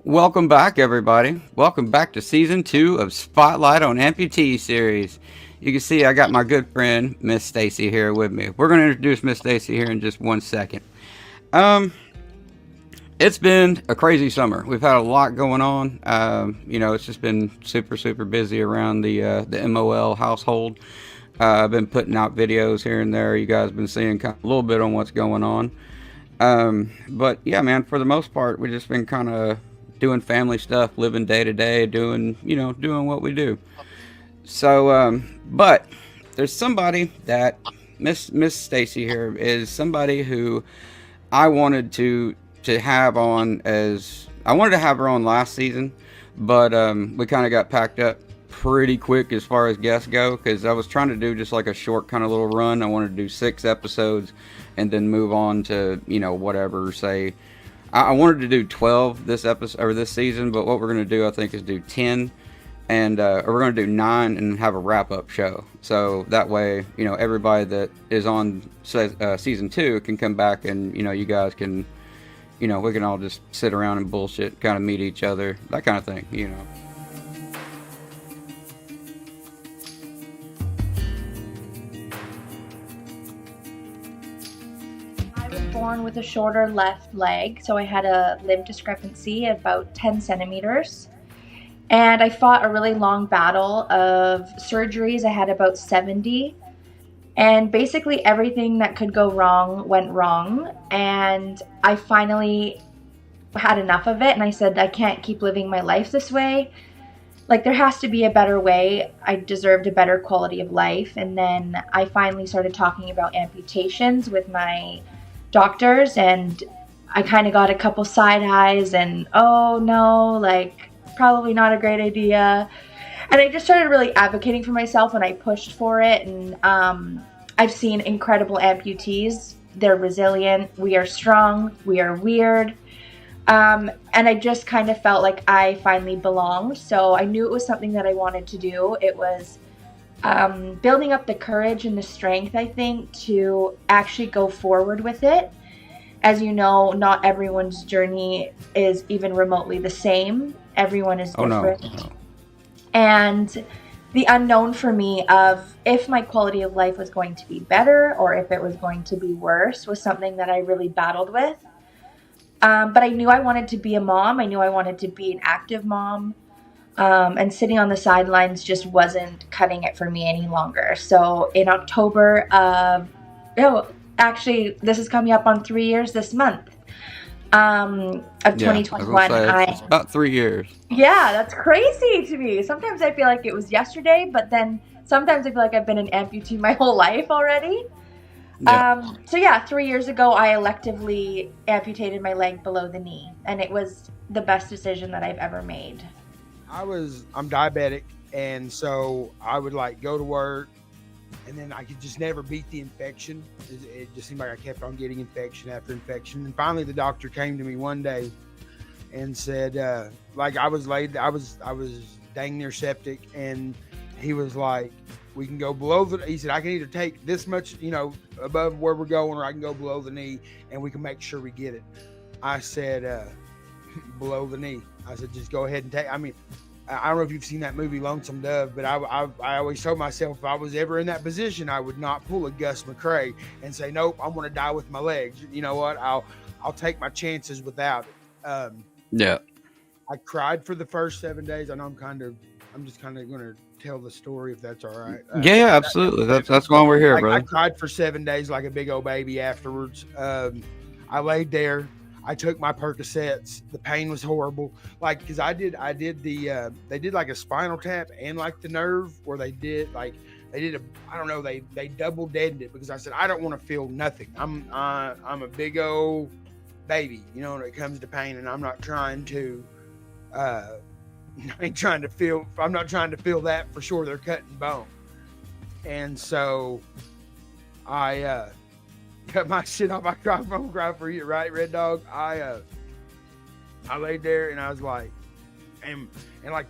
Welcome back, everybody. Welcome back to season 2 of Spotlight on Amputee series. You can see I got my good friend Miss Stacy here with me. We're going to introduce Miss Stacy here in just 1 second. Um, it's been a crazy summer. We've had a lot going on. It's just been super busy around the MOL household. I've been putting out videos here and there. You guys have been seeing kind of a little bit on what's going on. But yeah, man, for the most part, we've just been kind of doing family stuff, living day to day, doing what we do. But there's somebody that Miss Stacy here is somebody who I wanted to have on as I wanted to have her on last season, but we kind of got packed up pretty quick as far as guests go because I was trying to do just like a short kind of little run. I wanted to do 6 episodes and then move on to whatever. Say I wanted to do 12 this episode or this season, but what we're gonna do I think is do 10 and or we're gonna do 9 and have a wrap up show. So that way everybody that is on season 2 can come back and you guys can we can all just sit around and bullshit, kind of meet each other, that kind of thing. I was born with a shorter left leg, so I had a limb discrepancy of about 10 centimeters. And I fought a really long battle of surgeries. I had about 70. And basically everything that could go wrong went wrong. And I finally had enough of it. And I said, I can't keep living my life this way. Like, there has to be a better way. I deserved a better quality of life. And then I finally started talking about amputations with my doctors. And I kind of got a couple side eyes and, oh no, like, probably not a great idea. And I just started really advocating for myself and I pushed for it. And I've seen incredible amputees. They're resilient. We are strong. We are weird. And I just kind of felt like I finally belonged. So I knew it was something that I wanted to do. It was building up the courage and the strength, I think, to actually go forward with it. As you know, not everyone's journey is even remotely the same. Everyone is different. Oh no. And the unknown for me of if my quality of life was going to be better or if it was going to be worse was something that I really battled with. But I knew I wanted to be a mom. I knew I wanted to be an active mom. And sitting on the sidelines just wasn't cutting it for me any longer. So in October actually, this is coming up on 3 years this month. Of 2021. It's about 3 years. Yeah, that's crazy to me. Sometimes I feel like it was yesterday, but then sometimes I feel like I've been an amputee my whole life already. Yeah. 3 years ago, I electively amputated my leg below the knee, and it was the best decision that I've ever made. I'm diabetic, and so I would like go to work, and then I could just never beat the infection. It just seemed like I kept on getting infection after infection. And finally the doctor came to me one day and said, I was dang near septic. And he was like, we can go below he said, I can either take this much, above where we're going, or I can go below the knee and we can make sure we get it. I said, below the knee. I said, just go ahead and take, I don't know if you've seen that movie Lonesome Dove, but I always told myself if I was ever in that position, I would not pull a Gus McCrae and say, nope, I'm going to die with my legs. You know what? I'll take my chances without it. Yeah. I cried for the first 7 days. I know I'm just kind of going to tell the story if that's all right. Yeah, absolutely. That's why we're here, bro. I cried for 7 days like a big old baby afterwards. I laid there. I took my Percocets. The pain was horrible. Like, cause they did like a spinal tap and like the nerve where they double deadened it because I said, I don't want to feel nothing. I'm a big old baby, when it comes to pain, and I'm not trying to, I'm not trying to feel that for sure. They're cutting bone. And so I cut my shit off. I cried for you, right, Red Dog? I laid there and I was like, and like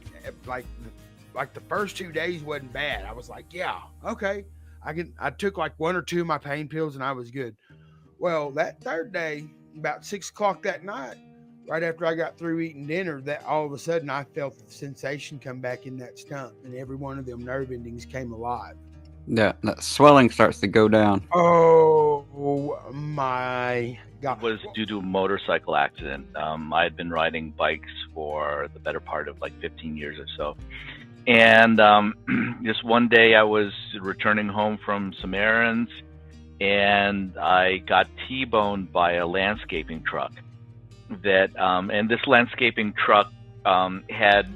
the first 2 days wasn't bad. I was like, yeah, okay. I took like 1 or 2 of my pain pills and I was good. Well, that third day, about 6 o'clock that night, right after I got through eating dinner, that all of a sudden I felt the sensation come back in that stump, and every one of them nerve endings came alive. Yeah, that swelling starts to go down. Oh my God! It was due to a motorcycle accident. I had been riding bikes for the better part of like 15 years or so. And just one day I was returning home from some errands, and I got T-boned by a landscaping truck. And this landscaping truck had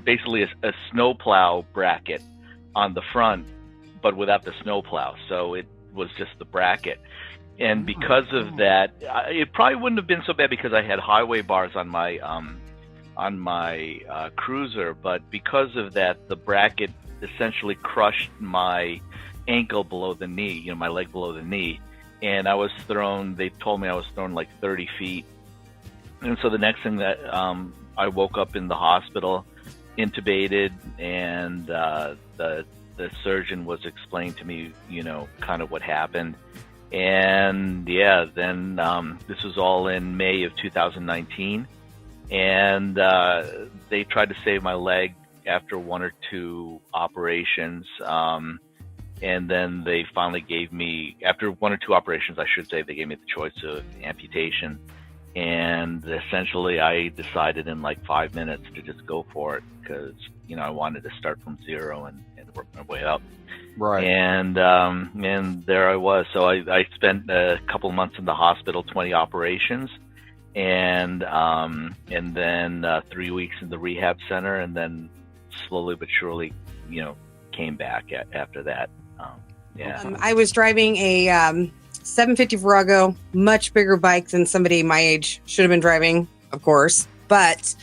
basically a snowplow bracket on the front, but without the snowplow. So it was just the bracket. And because of that, it probably wouldn't have been so bad because I had highway bars on my cruiser, but because of that, the bracket essentially crushed my ankle below the knee, my leg below the knee. And I was thrown, they told me I was thrown like 30 feet. And so the next thing that I woke up in the hospital, intubated, and the surgeon was explaining to me, kind of what happened. And yeah, then this was all in May of 2019. And they tried to save my leg after one or two operations. And then they finally gave me, after one or two operations, I should say, they gave me the choice of amputation. And essentially, I decided in like 5 minutes to just go for it because, I wanted to start from zero and work my way up. Right. And there I was. So I spent a couple of months in the hospital, 20 operations, and then 3 weeks in the rehab center, and then slowly but surely, came back after that. Yeah. I was driving a 750 Virago, much bigger bike than somebody my age should have been driving, of course. But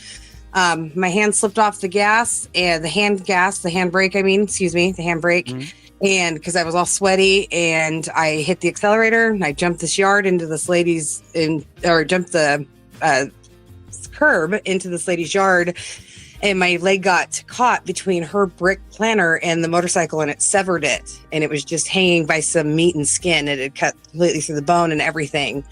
my hand slipped off the gas and the handbrake. Mm-hmm. And because I was all sweaty, and I hit the accelerator, and I jumped this yard into this lady's, jumped the curb into this lady's yard, and my leg got caught between her brick planter and the motorcycle, and it severed it, and it was just hanging by some meat and skin. It had cut completely through the bone and everything.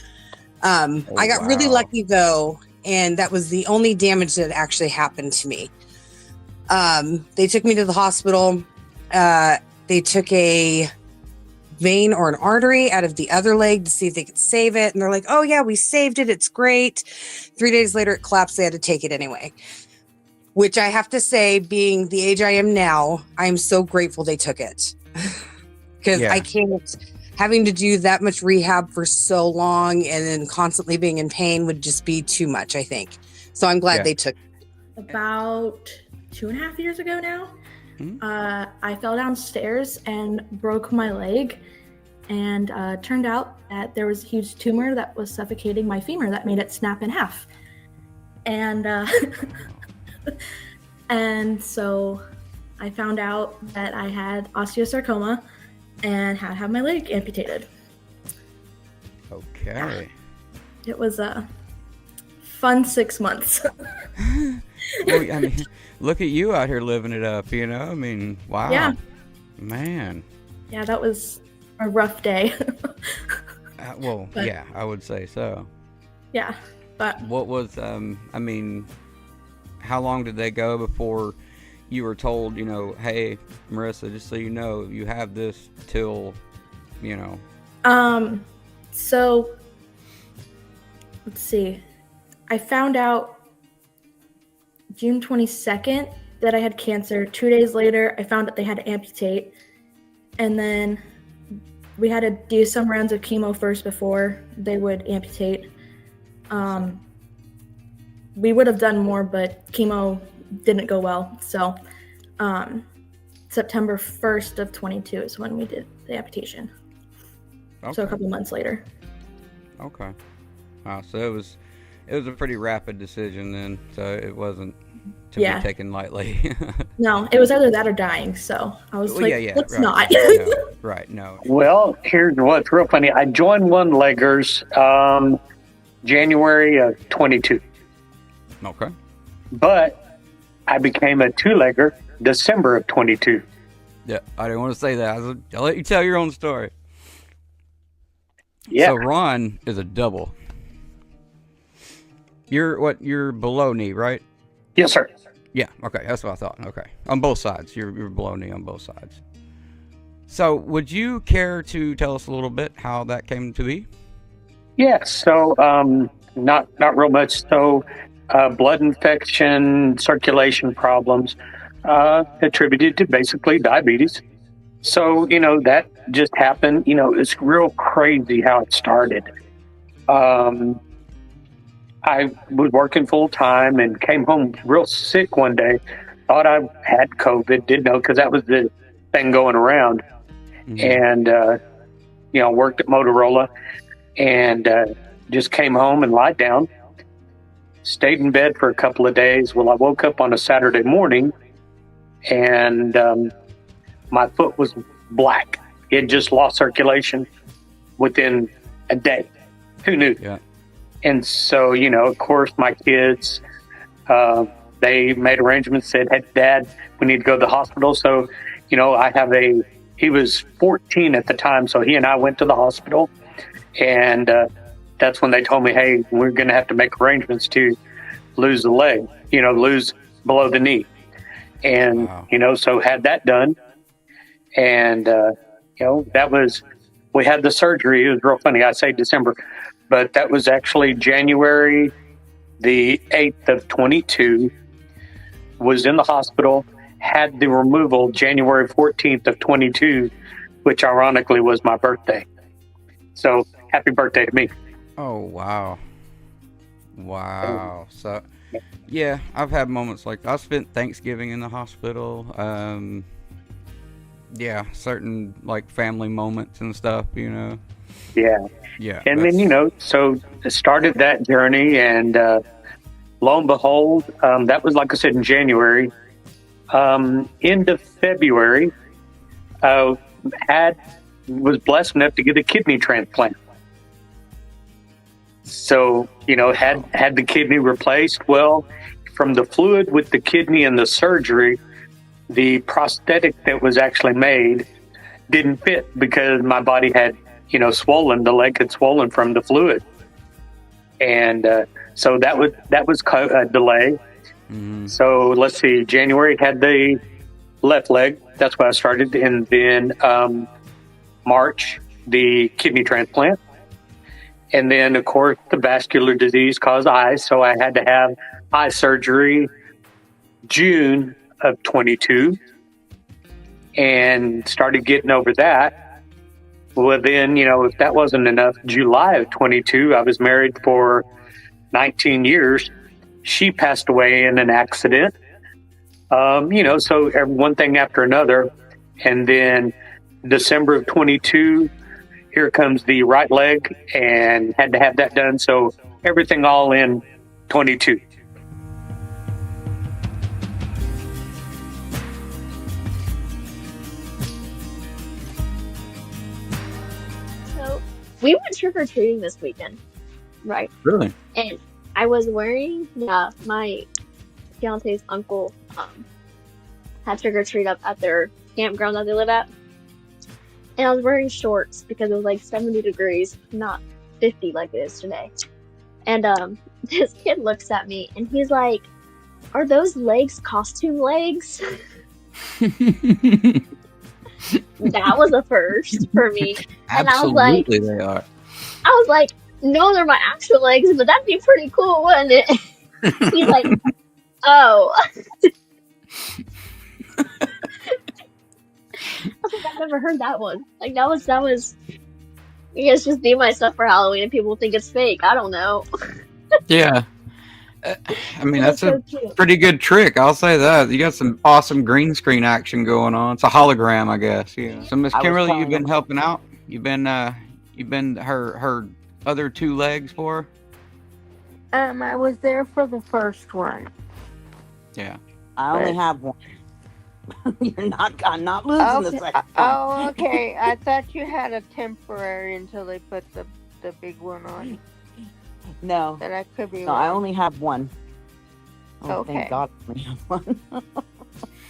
I got really lucky though, and that was the only damage that actually happened to me. They took me to the hospital. They took a vein or an artery out of the other leg to see if they could save it. And they're like, oh yeah, we saved it. It's great. 3 days later, it collapsed. They had to take it anyway, which I have to say, being the age I am now, I'm so grateful they took it because I can't, having to do that much rehab for so long and then constantly being in pain would just be too much, I think. So I'm glad they took it. About 2.5 years ago now, I fell downstairs and broke my leg, and turned out that there was a huge tumor that was suffocating my femur that made it snap in half. And and so I found out that I had osteosarcoma and had to have my leg amputated. Okay. It was a fun 6 months. Well, I mean, look at you out here living it up, I mean, wow. Yeah. Man. Yeah, that was a rough day. But, yeah, I would say so. Yeah, but... What was, I mean, how long did they go before you were told, hey, Marissa, just so you know, you have this till, So, let's see. I found out June 22nd that I had cancer. 2 days later, I found out they had to amputate. And then we had to do some rounds of chemo first before they would amputate. We would have done more, but chemo didn't go well. So September 1st of 22 is when we did the amputation. Okay. So a couple months later. Okay. So it was a pretty rapid decision then. So it wasn't to be taken lightly. No, it was either that or dying. So I was let's right. not. No, right. No. Well, here's what's real funny. I joined one-leggers January of 22. Okay. But I became a two-legger December of 22. Yeah, I didn't want to say that. I'll let you tell your own story. Yeah. So Ron is a double. You're below knee, right? Yes, sir. Yeah. Okay, that's what I thought. Okay, on both sides. You're below knee on both sides. So, would you care to tell us a little bit how that came to be? Yes. So, not real much. So, blood infection, circulation problems, attributed to basically diabetes. So, that just happened. It's real crazy how it started. Um, I was working full time and came home real sick one day. Thought I had COVID, didn't know because that was the thing going around. And, worked at Motorola and just came home and lied down. Stayed in bed for a couple of days. Well, I woke up on a Saturday morning and my foot was black. It just lost circulation within a day. Who knew? Yeah. And so, of course, my kids, they made arrangements, said, "Hey, Dad, we need to go to the hospital." So, he was 14 at the time. So he and I went to the hospital. And that's when they told me, "Hey, we're going to have to make arrangements to lose the leg, lose below the knee." And, Wow. So had that done. And, we had the surgery. It was real funny. I say December, but that was actually January the 8th of 22, was in the hospital, had the removal January 14th of 22, which ironically was my birthday. So happy birthday to me. Oh, wow. Wow. So, yeah, I've had moments like I spent Thanksgiving in the hospital. Yeah, certain like family moments and stuff, Yeah. Yeah. And then, so it started that journey, and lo and behold, that was, like I said, in January. End of February, was blessed enough to get a kidney transplant. So, had the kidney replaced. Well, from the fluid with the kidney and the surgery, the prosthetic that was actually made didn't fit because my body had, swollen. The leg had swollen from the fluid. And so that was a delay. Mm-hmm. So let's see, January had the left leg. That's why I started. And then March, the kidney transplant. And then, of course, the vascular disease caused eyes. So I had to have eye surgery June of 22 and started getting over that. Well, then, if that wasn't enough, July of 22, I was married for 19 years. She passed away in an accident. So one thing after another. And then December of 22, here comes the right leg, and had to have that done. So everything all in 22. So we went trick-or-treating this weekend, right? Really? And I was wearing, my fiance's uncle had trick-or-treat up at their campground that they live at. And I was wearing shorts because it was like 70 degrees, not 50 like it is today. And this kid looks at me and he's like, "Are those legs costume legs?" That was a first for me. And I was like, Absolutely, they are. I was like, "No, they're my actual legs, but that'd be pretty cool, wouldn't it?" He's like, "Oh." I was like, I've never heard that one. Like that was. I guess just do my stuff for Halloween and people think it's fake. I don't know. Yeah. I mean, that's so a cute. pretty good trick. I'll say that. You got some awesome green screen action going on. It's a hologram, I guess. Yeah. So, Miss I was Kimberly, telling you've been him- helping out. You've been her other two legs for her. I was there for the first one. Yeah. I only have one. I'm not losing the second one. Oh, okay. I thought you had a temporary until they put the big one on. No, That I could be no, I wrong. only have one. Oh, Okay. thank God I only have one.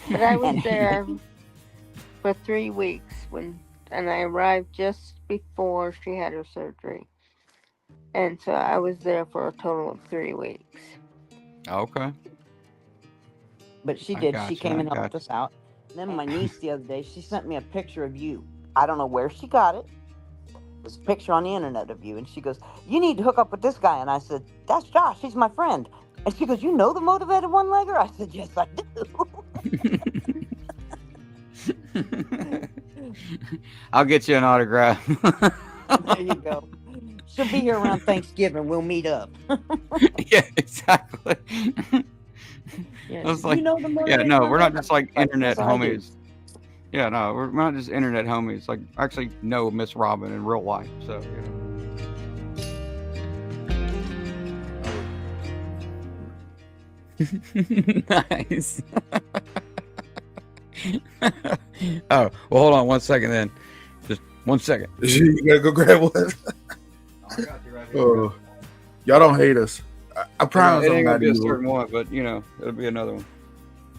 But I was And- there for 3 weeks and I arrived just before she had her surgery. And so I was there for a total of 3 weeks. Okay. But she I did. gotcha, She came I and helped gotcha. us out. Then my niece the other day, she sent me a picture of you. I don't know where she got it. There's a picture on the internet of you. And she goes, you need to hook up with this guy. And I said, that's Josh. He's my friend. And she goes, you know the motivated one-legger? I said, yes, I do. I'll get you an autograph. There you go. She'll be here around Thanksgiving. We'll meet up. Yeah, exactly. Yeah, I was you like, know the yeah, motivated no, we're not one-legger? just like Like, internet yes, I do. homies. Yeah, no, we're not just internet homies. Like, I actually know Miss Robin in real life. So, nice. Oh, well, hold on 1 second then. Just 1 second. You gotta go grab one. I got you right here. Oh, y'all don't hate us. I promise It I'm ain't gonna not be a evil. certain one, but you know, it'll be another one.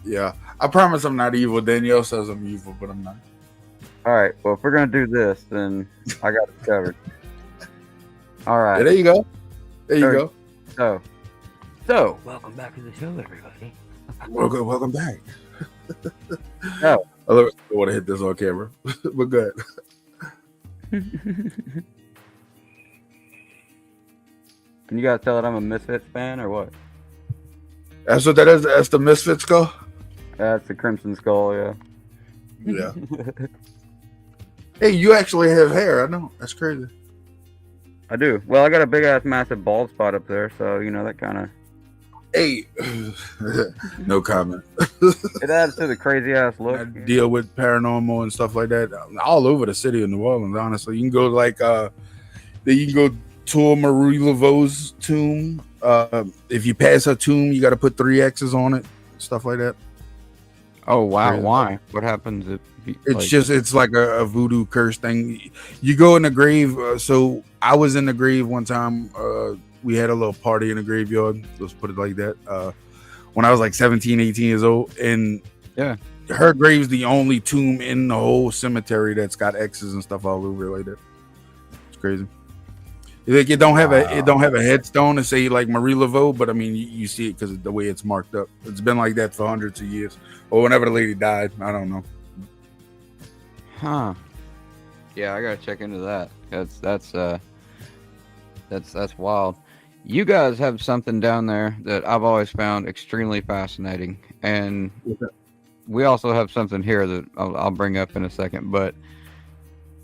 Yeah, I promise I'm not evil. Danielle says I'm evil, but I'm not. All right. Well, if we're gonna do this, then I got it covered. All Yeah, right. there you go. There you Sure. go. So, welcome back to the show, everybody. Welcome back. Oh. I don't want to hit this on camera, but good. Can you guys tell that I'm a Misfits fan or what? That's what that is. That's the Misfits go. That's the Crimson Skull, yeah. Yeah. Hey, you actually have hair. I know. That's crazy. I do. Well, I got a big ass massive bald spot up there, so you know that kind of Hey, no comment. it adds to the crazy ass look. I deal with paranormal and stuff like that all over the city of New Orleans. Honestly, you can go like you can go to Marie Laveau's tomb. If you pass her tomb, you got to put 3 X's on it, stuff like that. Oh wow! Crazy. Why? What happens if It's like a voodoo curse thing. You go in the grave. So I was in the grave one time. We had a little party in the graveyard. Let's put it like that. When I was like 17, 18 years old, and yeah, her grave's the only tomb in the whole cemetery that's got X's and stuff all over it like that. It's crazy. Like it don't have a headstone to say like Marie Laveau, but I mean you see it because of the way it's marked up. It's been like that for hundreds of years, or whenever the lady died. I don't know. Huh? Yeah, I gotta check into that. That's wild. You guys have something down there that I've always found extremely fascinating, and we also have something here that I'll bring up in a second. But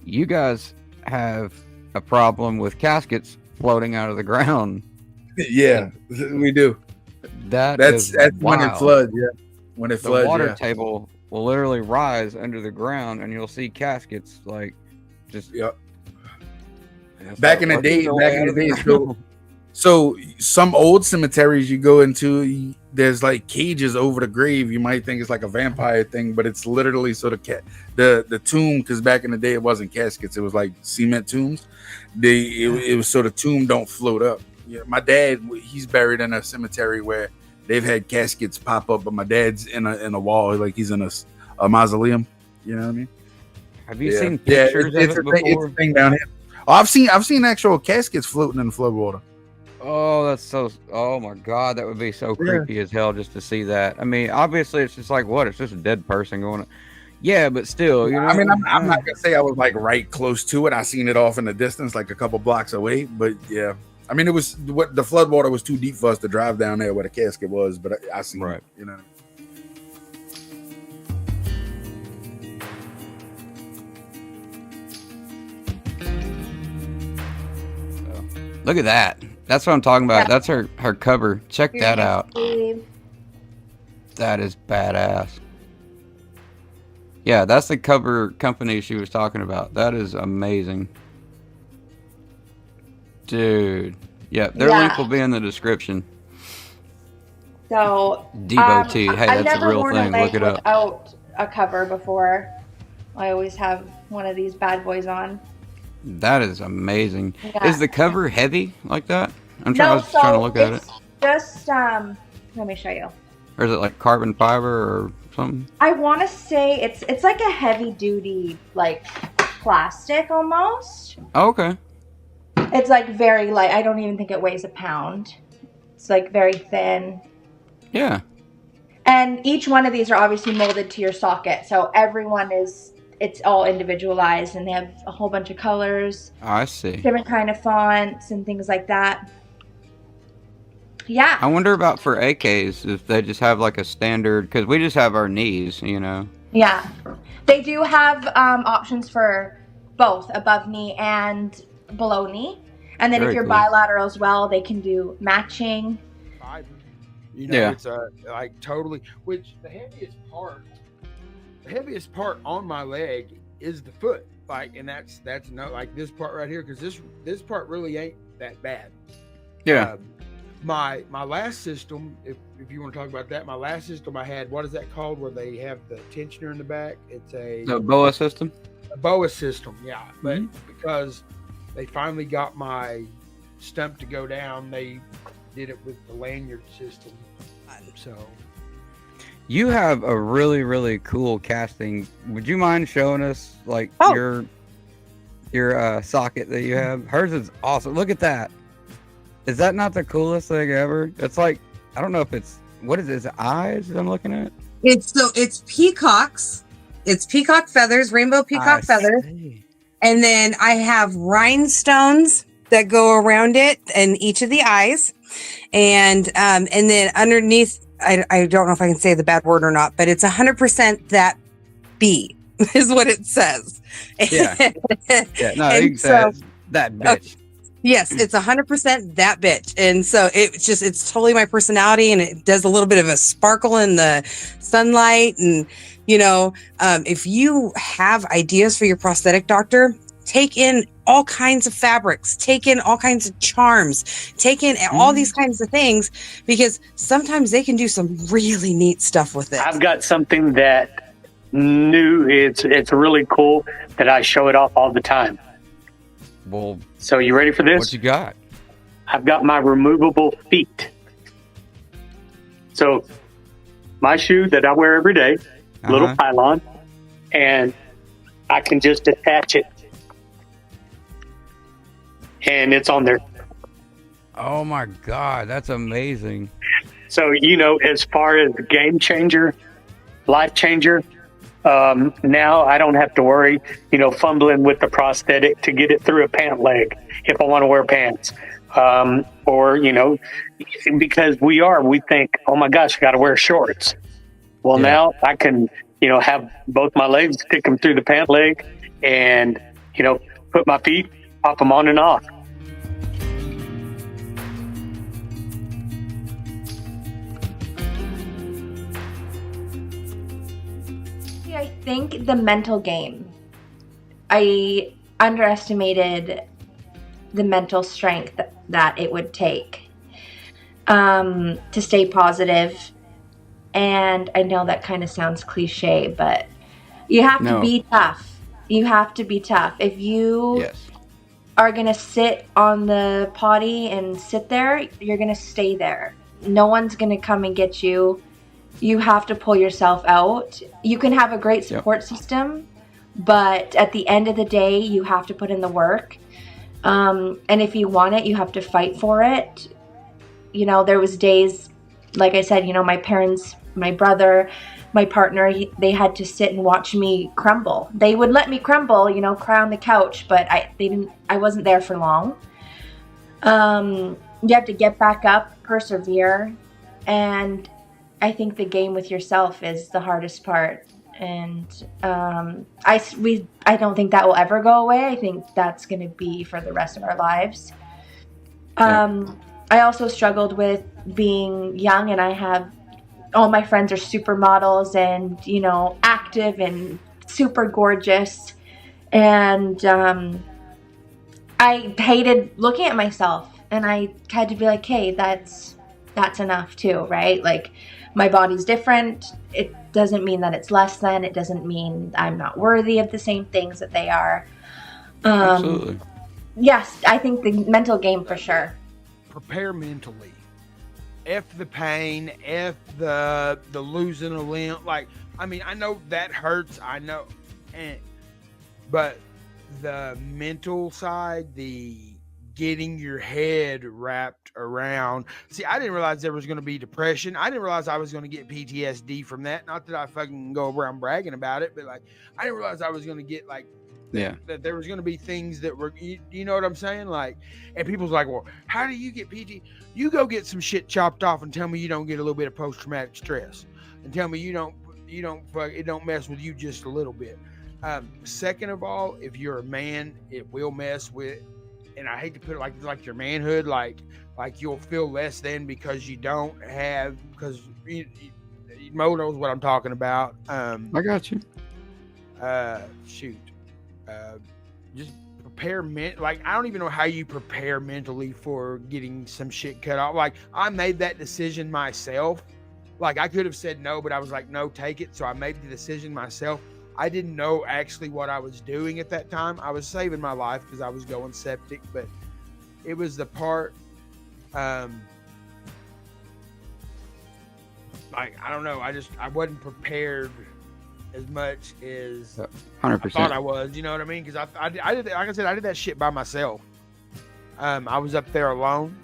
you guys have a problem with caskets floating out of the ground. Yeah, we do. That's when it floods. Yeah, when it floods, the water yeah. table will literally rise under the ground, and you'll see caskets like just. Yep. Back in the day, so some old cemeteries you go into, there's like cages over the grave. You might think it's like a vampire thing, but it's literally sort of the tomb. Because back in the day, it wasn't caskets; it was like cement tombs. It was sort of tomb don't float up. Yeah, my dad, he's buried in a cemetery where they've had caskets pop up, but my dad's in a wall, like he's in a mausoleum. You know what I mean? Have you seen pictures of it before? It's a thing down here. Oh, I've seen actual caskets floating in the floodwater. Oh, that's so. Oh my God, that would be so creepy as hell just to see that. I mean, obviously, it's just like what? It's just a dead person going. Yeah, but still, you know. I mean, I'm not gonna say I was like right close to it. I seen it off in the distance, like a couple blocks away. But yeah, I mean, it was the floodwater was too deep for us to drive down there where the casket was. But I seen it, you know. Look at that. That's what I'm talking about. That's her cover. Check that out. That is badass. Yeah, that's the cover company she was talking about. That is amazing. Dude. Yeah, their link will be in the description. So Devotee. Hey, I've that's a never real worn thing. a leg Look it up. without a cover before. I always have one of these bad boys on. That is amazing. Yeah. Is the cover heavy like that? I was just trying to look at it. Just let me show you. Or is it like carbon fiber or something? I want to say it's like a heavy duty like plastic almost. Oh, okay. It's like very light. I don't even think it weighs a pound. It's like very thin. Yeah. And each one of these are obviously molded to your socket. So everyone it's all individualized, and they have a whole bunch of colors, I see. different kind of fonts and things like that. Yeah. I wonder about for AKs if they just have like a standard, because we just have our knees, you know. Yeah. They do have options for both above knee and below knee. And then Very if you're cool. bilateral as well, they can do matching. You know, Yeah. it's like totally. Which the heaviest part on my leg is the foot. Like, and that's no like this part right here, because this part really ain't that bad. Yeah. My last system, if you want to talk about that, my last system I had, what is that called, where they have the tensioner in the back? It's The BOA system. a BOA system, yeah. But because they finally got my stump to go down, they did it with the lanyard system. So You have a really, really cool casting. Would you mind showing us like your socket that you have? Hers is awesome. Look at that. Is that not the coolest thing ever? It's like, I don't know if it's, what is it? Is it eyes that I'm looking at? It's peacocks. It's peacock feathers, rainbow peacock feathers. And then I have rhinestones that go around it and each of the eyes. And then underneath, I don't know if I can say the bad word or not, but it's 100% that bee is what it says. Yeah. Yeah. No, And you can say so- that bitch. Okay. Yes, it's 100% that bitch. And so it's totally my personality, and it does a little bit of a sparkle in the sunlight. And, you know, if you have ideas for your prosthetic, doctor, take in all kinds of fabrics, take in all kinds of charms, take in all these kinds of things, because sometimes they can do some really neat stuff with it. I've got something that new. It's really cool that I show it off all the time. Well, so you ready for this? What you got? I've got my removable feet. So my shoe that I wear every day, little pylon, and I can just attach it, and it's on there. Oh my God, that's amazing. So, you know, as far as game changer, life changer, now I don't have to worry, you know, fumbling with the prosthetic to get it through a pant leg if I want to wear pants. Or, you know, because we think, oh my gosh, I got to wear shorts. Well, now I can, you know, have both my legs, stick them through the pant leg, and, you know, put my feet, pop them on and off. I think the mental game. I underestimated the mental strength that it would take to stay positive. And I know that kind of sounds cliche, but you have to be tough. You have to be tough. If you are going to sit on the potty and sit there, you're going to stay there. No one's going to come and get you. You have to pull yourself out. You can have a great support system, but at the end of the day, you have to put in the work. And if you want it, you have to fight for it. You know, there was days, like I said, you know, my parents, my brother, my partner, they had to sit and watch me crumble. They would let me crumble, you know, cry on the couch, but I wasn't there for long. You have to get back up, persevere, and I think the game with yourself is the hardest part, and I don't think that will ever go away. I think that's going to be for the rest of our lives. I also struggled with being young, and I have all my friends are supermodels and, you know, active and super gorgeous, and I hated looking at myself, and I had to be like, hey, that's enough too, right? Like, my body's different. It doesn't mean that it's less than. It doesn't mean I'm not worthy of the same things that they are. Absolutely. Yes, I think the mental game for sure. Prepare mentally. F the pain, F the losing a limb. Like, I mean, I know that hurts. I know, but the mental side, the getting your head wrapped around. See, I didn't realize there was going to be depression. I didn't realize I was going to get PTSD from that. Not that I fucking go around bragging about it, but like, I didn't realize I was going to get like, that there was going to be things that were, you know what I'm saying? Like, and people's like, well, how do you get PT? You go get some shit chopped off and tell me you don't get a little bit of post-traumatic stress, and tell me it don't mess with you just a little bit. Second of all, if you're a man, it will mess with, and I hate to put it like your manhood, like you'll feel less than because you don't have, because Mo knows what I'm talking about. I got you. Just prepare like I don't even know how you prepare mentally for getting some shit cut off. Like, I made that decision myself. Like, I could have said no, but I was like, no, take it. So I made the decision myself. I didn't know actually what I was doing at that time. I was saving my life because I was going septic, but it was the part, like, I don't know. I wasn't prepared as much as 100%. I thought I was, you know what I mean? Because I did, like I said, I did that shit by myself. I was up there alone.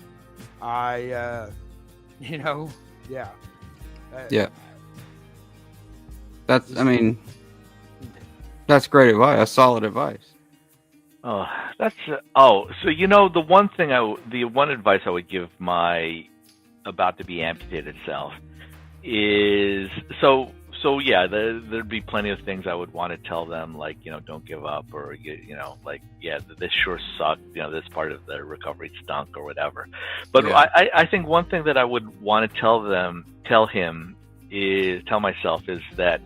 Yeah. That's great advice. That's solid advice. Oh, so the one advice I would give my about to be amputated self is there'd be plenty of things I would want to tell them, like, don't give up, or, this sure sucked, this part of the recovery stunk or whatever. But yeah. I think one thing that I would want to tell myself is that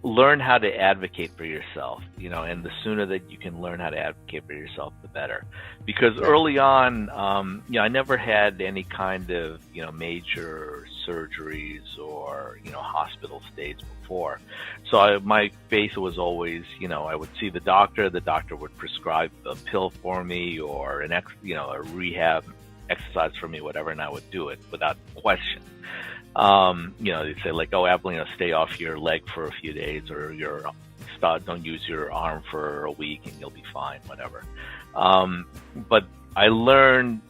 learn how to advocate for yourself, and the sooner that you can learn how to advocate for yourself, the better. Because early on, I never had any kind of, major surgeries or, hospital stays before. So my faith was always, I would see the doctor would prescribe a pill for me or a rehab exercise for me, whatever, and I would do it without question. They'd say like, oh, Apple, stay off your leg for a few days, or don't use your arm for a week and you'll be fine, whatever. But I learned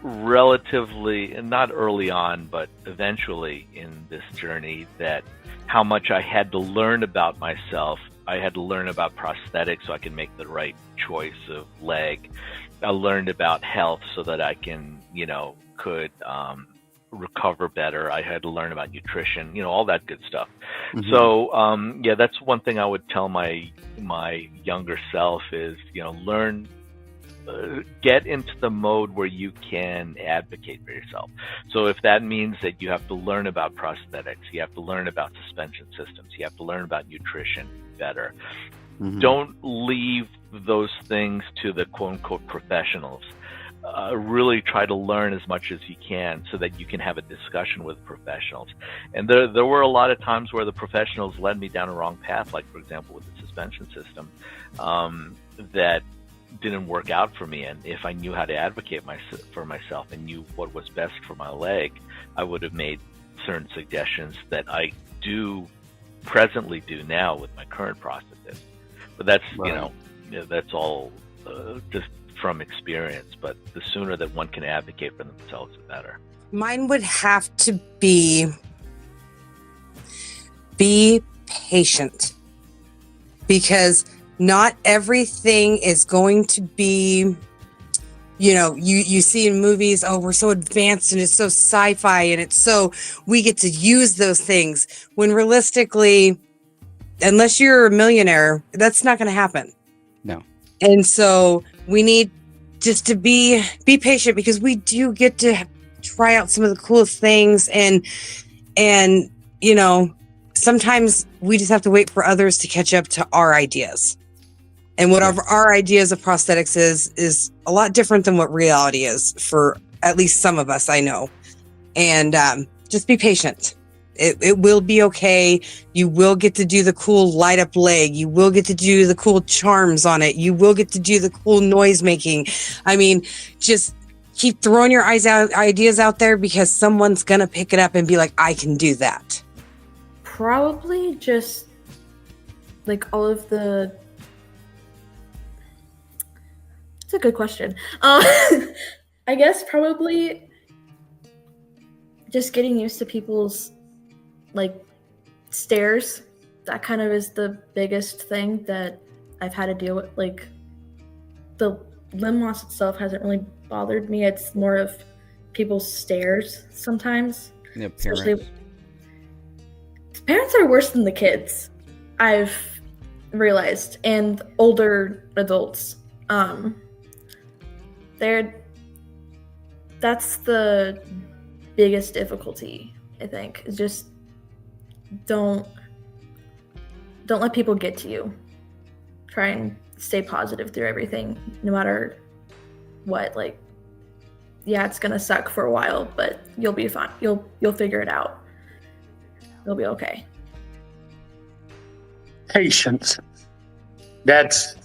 relatively, not early on, but eventually in this journey, that how much I had to learn about myself. I had to learn about prosthetics so I can make the right choice of leg. I learned about health so that I could recover better. I had to learn about nutrition, all that good stuff. Mm-hmm. So, that's one thing I would tell my younger self is, learn, get into the mode where you can advocate for yourself. So if that means that you have to learn about prosthetics, you have to learn about suspension systems, you have to learn about nutrition better. Mm-hmm. Don't leave those things to the quote unquote professionals. Really try to learn as much as you can so that you can have a discussion with professionals. And there were a lot of times where the professionals led me down a wrong path, like, for example, with the suspension system, that didn't work out for me. And if I knew how to advocate for myself and knew what was best for my leg, I would have made certain suggestions that I presently do now with my current prosthetist. But that's, right. That's all just from experience, but the sooner that one can advocate for themselves, the better. Mine would have to be patient, because not everything is going to be, you see in movies, oh, we're so advanced and it's so sci-fi and it's so, we get to use those things, when realistically, unless you're a millionaire, that's not going to happen. No. And so we need just to be patient, because we do get to try out some of the coolest things, and sometimes we just have to wait for others to catch up to our ideas. And what our ideas of prosthetics is a lot different than what reality is for at least some of us, I know. And just be patient. It will be okay. You will get to do the cool light up leg. You will get to do the cool charms on it. You will get to do the cool noise making. I mean, just keep throwing your ideas out there, because someone's going to pick it up and be like, I can do that. Probably just like all of the... It's a good question. I guess probably just getting used to people's like stares. That kind of is the biggest thing that I've had to deal with. Like the limb loss itself hasn't really bothered me. It's more of people's stares sometimes. The Especially appearance. parents are worse than the kids, I've realized, and older adults. That's the biggest difficulty, I think, is just don't let people get to you. Try and stay positive through everything, no matter what. Like, yeah, it's gonna suck for a while, but you'll be fine. You'll figure it out. You'll be okay. Patience. That's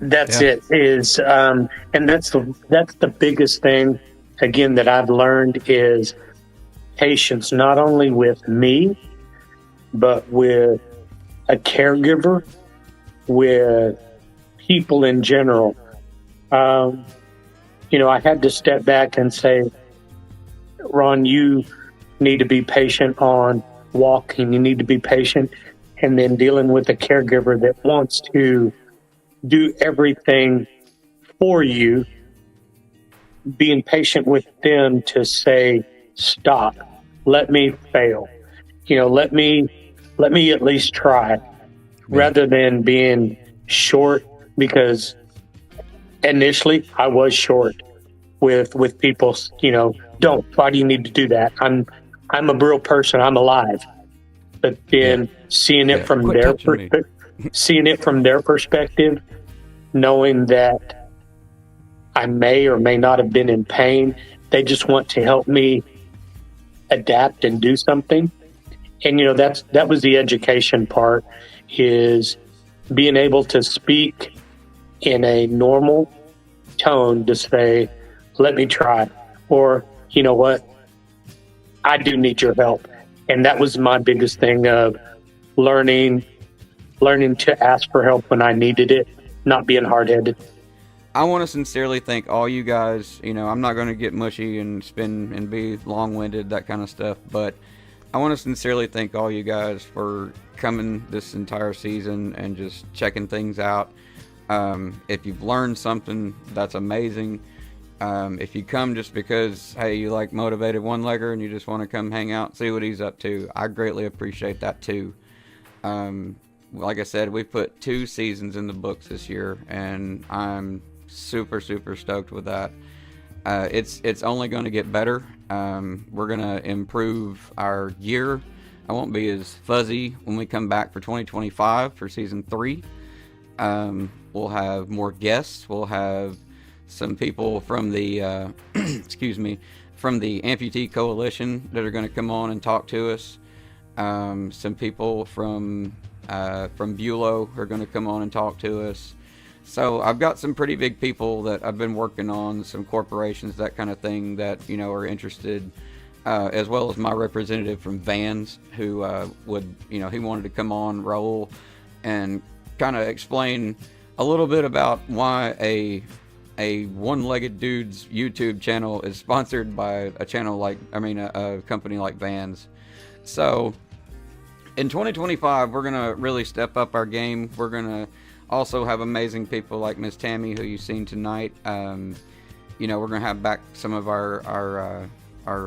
Yeah. it. Is and that's the biggest thing again that I've learned is patience, not only with me, but with a caregiver, with people in general. I had to step back and say, Ron, you need to be patient on walking. You need to be patient. And then dealing with a caregiver that wants to do everything for you, being patient with them to say, stop, let me fail. Let me at least try, rather than being short, because initially I was short with people, why do you need to do that? I'm a real person, I'm alive. But then seeing it from Quit their touching me. seeing it from their perspective, knowing that I may or may not have been in pain, they just want to help me adapt and do something. And that was the education part, is being able to speak in a normal tone to say, let me try, or you know what, I do need your help. And that was my biggest thing of learning to ask for help when I needed it, not being hard-headed. I want to sincerely thank all you guys. I'm not going to get mushy and spin and be long-winded, that kind of stuff, but I want to sincerely thank all you guys for coming this entire season and just checking things out. If you've learned something, that's amazing. If you come just because, hey, you like Motivated One-Legger and you just want to come hang out, see what he's up to, I greatly appreciate that too. Like I said, we put 2 seasons in the books this year, and I'm super, super stoked with that. It's only going to get better. We're going to improve our year. I won't be as fuzzy when we come back for 2025 for season 3. We'll have more guests. We'll have some people from the from the Amputee Coalition that are going to come on and talk to us. Some people from Bulow are going to come on and talk to us. So I've got some pretty big people that I've been working on, some corporations, that kind of thing, that are interested, as well as my representative from Vans, who he wanted to come on, Raul, and kind of explain a little bit about why a one-legged dude's YouTube channel is sponsored by a company like Vans. So in 2025, we're going to really step up our game. We're going to also have amazing people like Miss Tammy, who you've seen tonight. We're going to have back some of our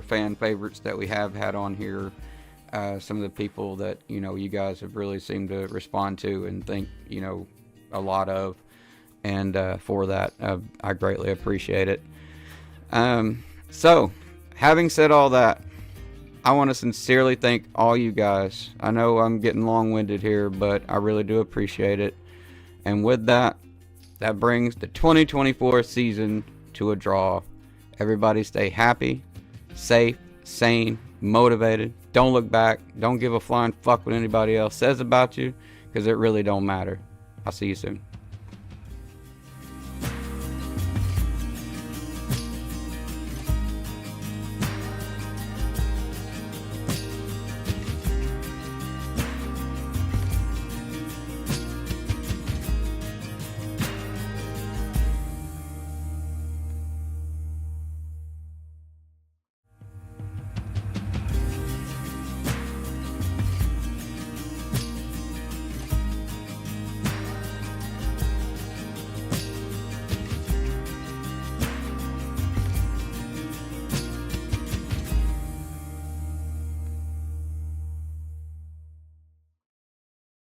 fan favorites that we have had on here. Some of the people that, you guys have really seemed to respond to and think, a lot of. And for that, I greatly appreciate it. So, having said all that, I want to sincerely thank all you guys. I know I'm getting long-winded here, but I really do appreciate it. And with that, that brings the 2024 season to a draw. Everybody stay happy, safe, sane, motivated. Don't look back. Don't give a flying fuck what anybody else says about you, because it really don't matter. I'll see you soon.